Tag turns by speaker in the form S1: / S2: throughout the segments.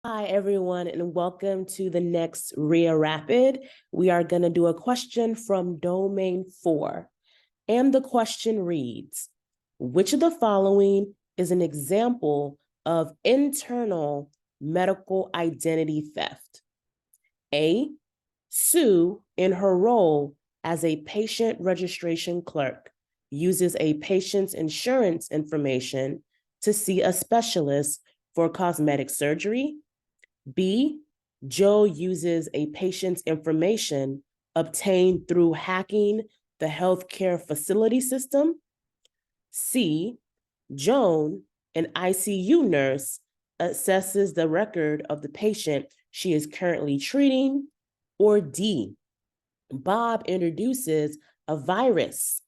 S1: Hi, everyone, and welcome to the next RHIA Rapid. We are going to do a question from Domain 4. And the question reads, which of the following is an example of internal medical identity theft? A, Sue, in her role as a patient registration clerk, uses a patient's insurance information to see a specialist for cosmetic surgery. B, Joe uses a patient's information obtained through hacking the healthcare facility system. C, Joan, an ICU nurse, assesses the record of the patient she is currently treating. Or D, Bob introduces a virus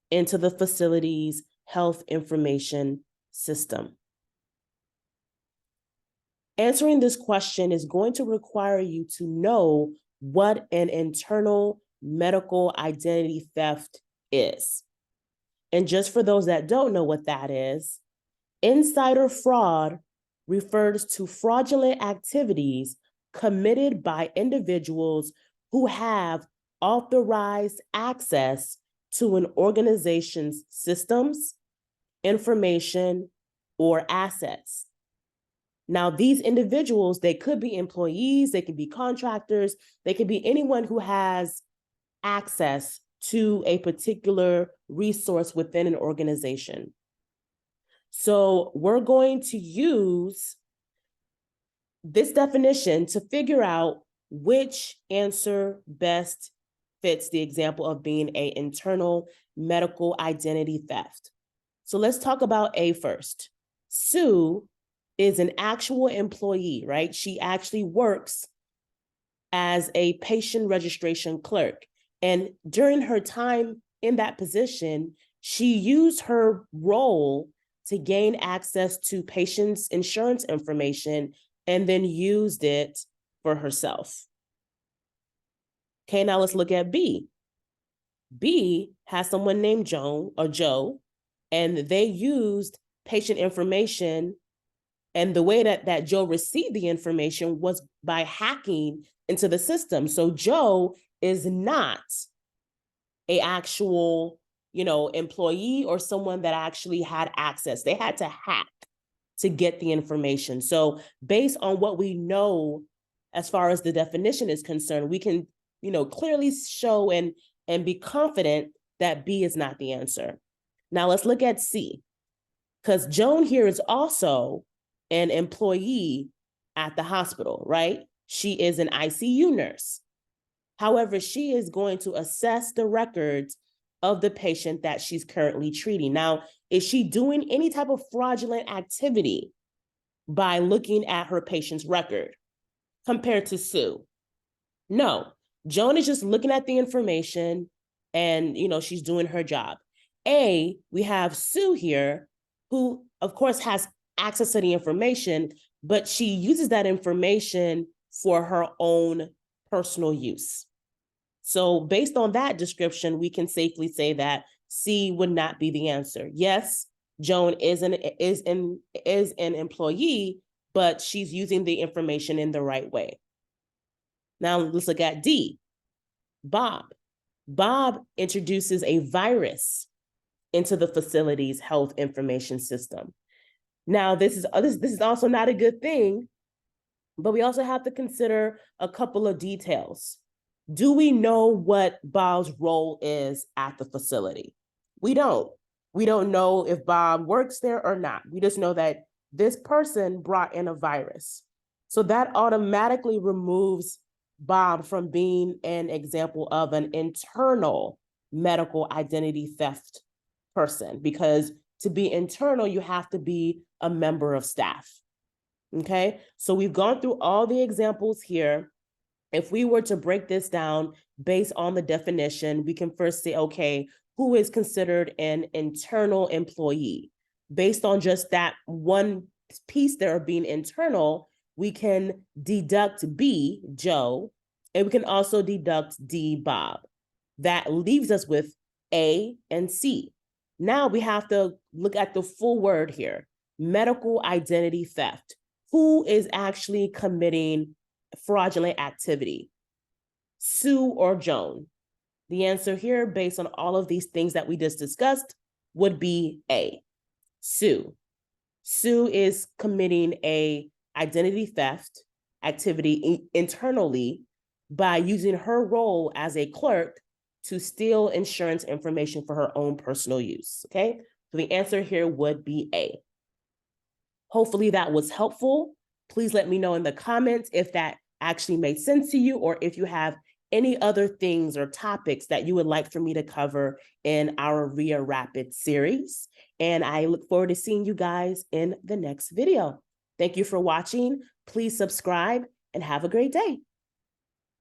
S1: into the facility's health information system. Answering this question is going to require you to know what an internal medical identity theft is. And just for those that don't know what that is, insider fraud refers to fraudulent activities committed by individuals who have authorized access to an organization's systems, information, or assets. Now, these individuals, they could be employees, they could be contractors, they could be anyone who has access to a particular resource within an organization. So we're going to use this definition to figure out which answer best fits the example of being an internal medical identity theft. So let's talk about A first. Sue is an actual employee, right? She actually works as a patient registration clerk. And during her time in that position, she used her role to gain access to patients' insurance information and then used it for herself. Okay, now let's look at B. B has someone named Joan or Joe, and they used patient information. And the way that Joe received the information was by hacking into the system. So Joe is not an actual, employee or someone that actually had access. They had to hack to get the information. So based on what we know as far as the definition is concerned, we can, clearly show and be confident that B is not the answer. Now let's look at C, because Joan here is also an employee at the hospital, right? She is an ICU nurse. However, she is going to assess the records of the patient that she's currently treating. Now, is she doing any type of fraudulent activity by looking at her patient's record compared to Sue? No, Joan is just looking at the information and, she's doing her job. A, we have Sue here, who of course has access to the information, but she uses that information for her own personal use. So based on that description, we can safely say that C would not be the answer. Yes, Joan is an employee, but she's using the information in the right way. Now let's look at D. Bob. Bob introduces a virus into the facility's health information system. Now, this is also not a good thing, but we also have to consider a couple of details. Do we know what Bob's role is at the facility? We don't. We don't know if Bob works there or not. We just know that this person brought in a virus. So that automatically removes Bob from being an example of an internal medical identity theft person, because to be internal, you have to be a member of staff. Okay, so we've gone through all the examples here. If we were to break this down based on the definition, we can first say, okay, who is considered an internal employee? Based on just that one piece there of being internal, we can deduct B, Joe, and we can also deduct D, Bob. That leaves us with A and C. Now we have to look at the full word here, medical identity theft. who is actually committing fraudulent activity? Sue or Joan? The answer here, based on all of these things that we just discussed, would be A, Sue. Sue is committing a identity theft activity internally by using her role as a clerk to steal insurance information for her own personal use, okay? So the answer here would be A. Hopefully that was helpful. Please let me know in the comments if that actually made sense to you, or if you have any other things or topics that you would like for me to cover in our RHIA Rapid series. And I look forward to seeing you guys in the next video. Thank you for watching. Please subscribe and have a great day.